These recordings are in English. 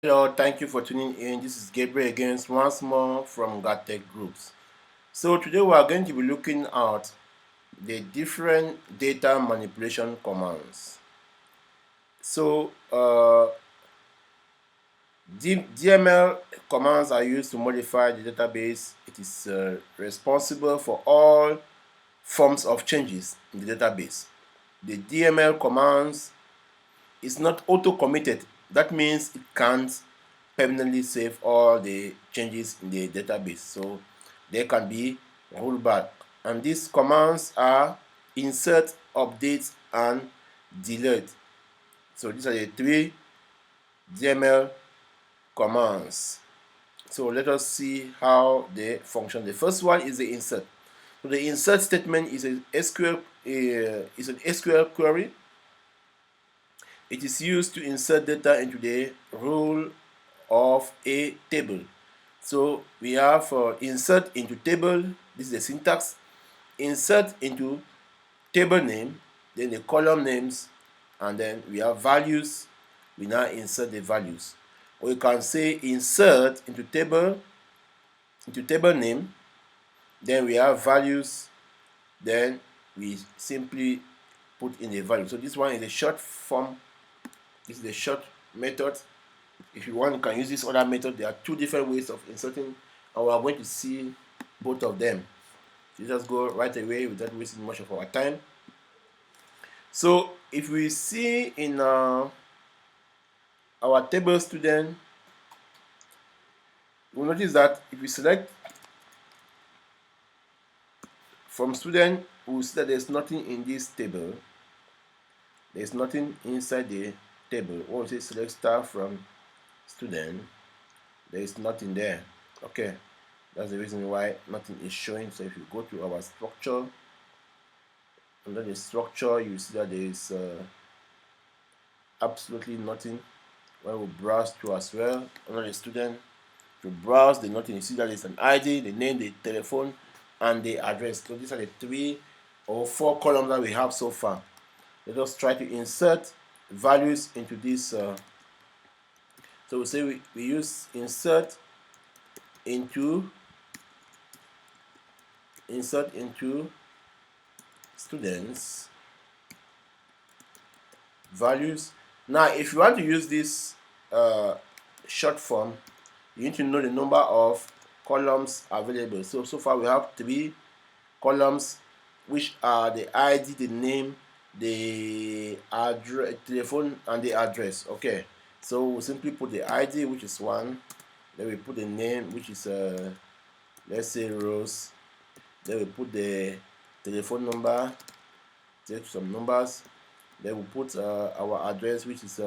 Hello, thank you for tuning in. This is Gabriel again, once more from GATEC Groups. So today we are going to be looking at the different data manipulation commands. So DML commands are used to modify the database. It is responsible for all forms of changes in the database. The DML commands is not auto-committed. That means it can't permanently save all the changes in the database. So they can be rolled back. And these commands are insert, update, and delete. So these are the three DML commands. So let us see how they function. The first one is the insert. So the insert statement is an SQL query. It is used to insert data into the role of a table. So we have insert into table. This is the syntax. Insert into table name, then the column names, and then we have values. We now insert the values. Or you can say insert into table name, then we have values, then we simply put in the value. So this one is a short form. This is the short method. If you want, you can use this other method. There are two different ways of inserting, and we are going to see both of them. So just go right away without wasting much of our time. So if we see in our table student, we'll notice that if we select from student, we'll see that there's nothing in this table. There's nothing inside the table. When we say select star from student, there is nothing there. Okay, that's the reason why nothing is showing. So if you go to our structure, under the structure, you see that there is absolutely nothing. When we browse through as well, under the student, to browse the nothing, you see that there's an ID, the name, the telephone, and the address. So these are the 3 or 4 columns that we have so far. Let us try to insert values into this. So we say we use insert into students values. Now if you want to use this short form, you need to know the number of columns available. So far we have 3 columns, which are the ID, the name, the address, telephone, and the address. Okay, so we simply put the ID, which is 1, then we put the name, which is let's say Rose, then we put the telephone number, take some numbers, then we put our address, which is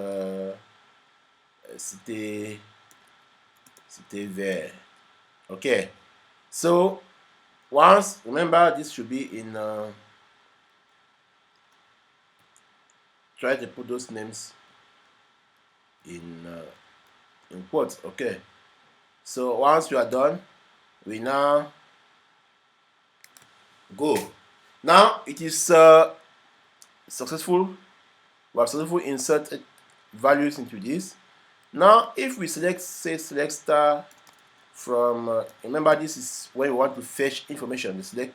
Cité Vert. Okay, so once, remember, this should be in try to put those names in quotes. Okay, so once you are done, we now go. Now it is successful. We have successfully inserted values into this. Now if we select, say, select star from remember, this is when we want to fetch information. The select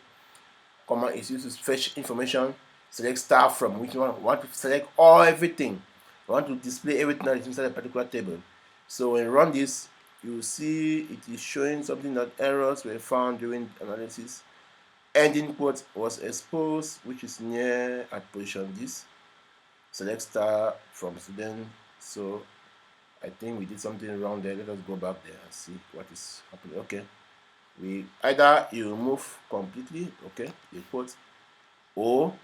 command is used to fetch information. Select star from, which one we want to select all everything. We want to display everything that is inside a particular table. So when you run this, you will see it is showing something that errors were found during analysis. Ending quote was exposed, which is near at position this. Select star from student. So I think we did something wrong there. Let us go back there and see what is happening. Okay, we either you remove completely, okay, the quote, or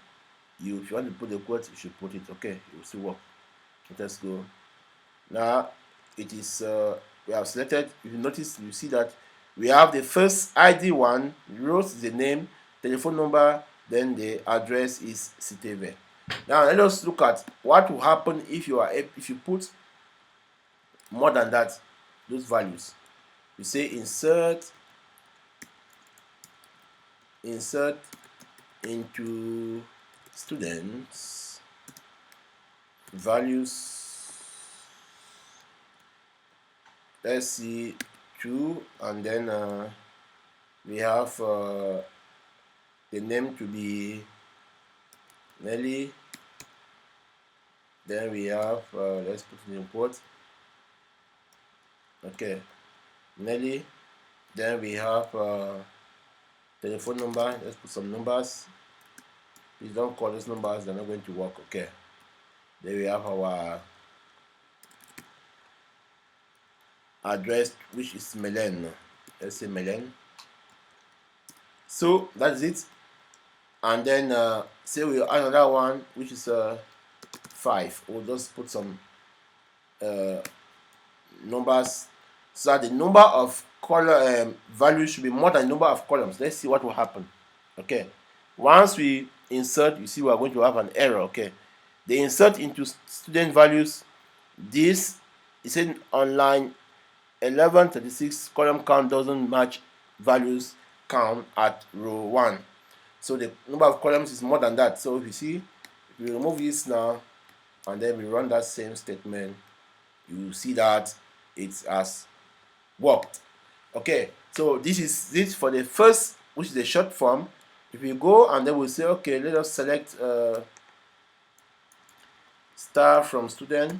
you, if you want to put the quote, you should put it. Okay, it will still work. Let us go. Now it is we have selected. If you notice, you see that we have the first ID one, Rose is the name, telephone number, then the address is Cité Vert. Now let us look at what will happen if you put more than that, those values. You say insert into students values let's see 2, and then we have the name to be Nelly. Then we have let's put it in quotes. Okay, Nelly. Then we have telephone number. Let's put some numbers. Please don't call these numbers, they're not going to work. Okay, then we have our address, which is Melen. Let's say Melen. So that's it. And then say we add another one, which is 5. We'll just put some numbers so that the number of column values should be more than the number of columns. Let's see what will happen. Okay, once we insert, you see we are going to have an error. Okay, the insert into student values, this is in online 1136 column count doesn't match values count at row 1. So the number of columns is more than that. So if you see, if we remove this now and then we run that same statement, you see that it has worked. Okay, so this is it for the first, which is the short form. If we go and then we'll say, okay, let us select star from student,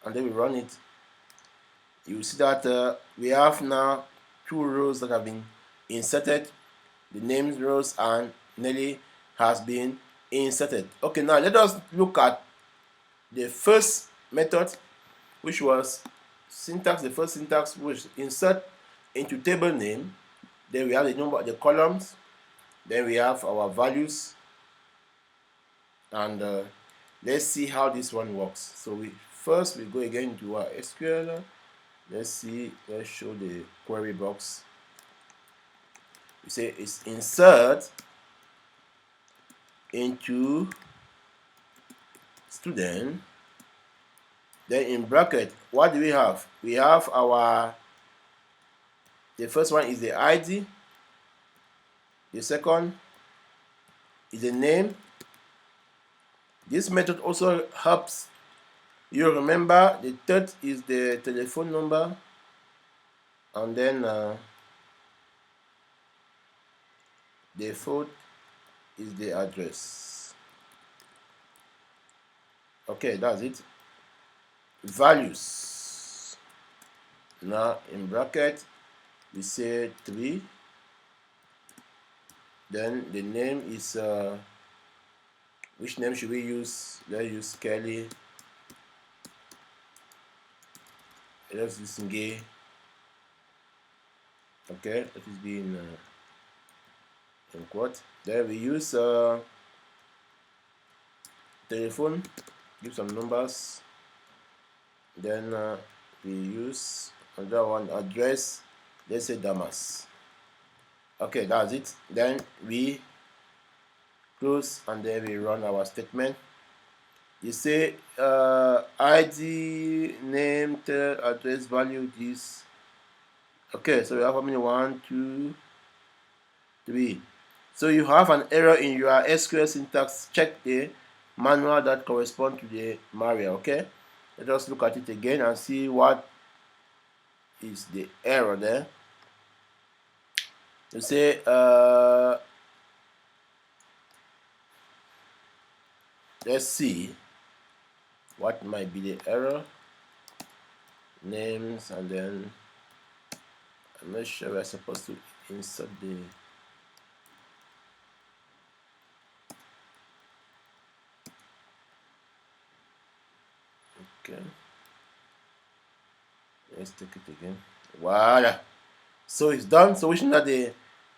and then we run it, you see that we have now 2 rows that have been inserted. The names rows and Nelly has been inserted. Okay, now let us look at the first method, which was syntax. The first syntax was insert into table name. Then we have the number, the columns. Then we have our values. And let's see how this one works. So we go again to our SQL. Let's see, let's show the query box. We say it's insert into student. Then in bracket, what do we have? We have our, the first one is the ID. The second is the name. This method also helps you remember. The third is the telephone number, and then the fourth is the address. Okay, that's it. Values. Now in bracket we say 3. Then the name is which name should we use? Let's use Kelly. Let's use Ngay. Okay, that is being in quote. Then we use telephone, give some numbers. Then we use another one, address, let's say Damas. Okay, that's it. Then we close and then we run our statement. You say ID, name, tel, address, value, this. Okay, so you have how many? 1, 2, 3. So you have an error in your SQL syntax. Check the manual that correspond to the Maria. Okay, let us look at it again and see what is the error there. You say let's see what might be the error. Names, and then I'm not sure we're supposed to insert the okay. Let's take it again. Voila. So it's done. So which means that the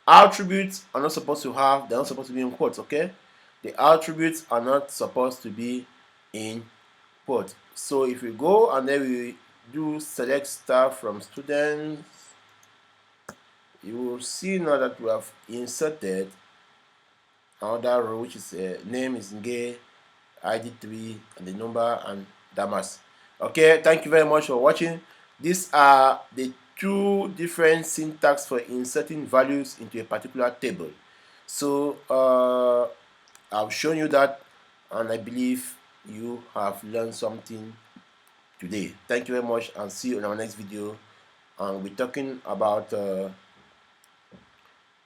attributes are not supposed to have, they're not supposed to be in quotes, okay? The attributes are not supposed to be in quotes. So if we go and then we do select star from students, you will see now that we have inserted another row, which is name is Ngay, ID 3, and the number and Damas. Okay, thank you very much for watching. These are the 2 different syntax for inserting values into a particular table. So I've shown you that, and I believe you have learned something today. Thank you very much, and see you in our next video. And we'll be talking about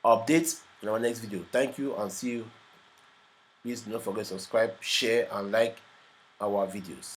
updates in our next video. Thank you, and see you. Please do not forget to subscribe, share, and like our videos.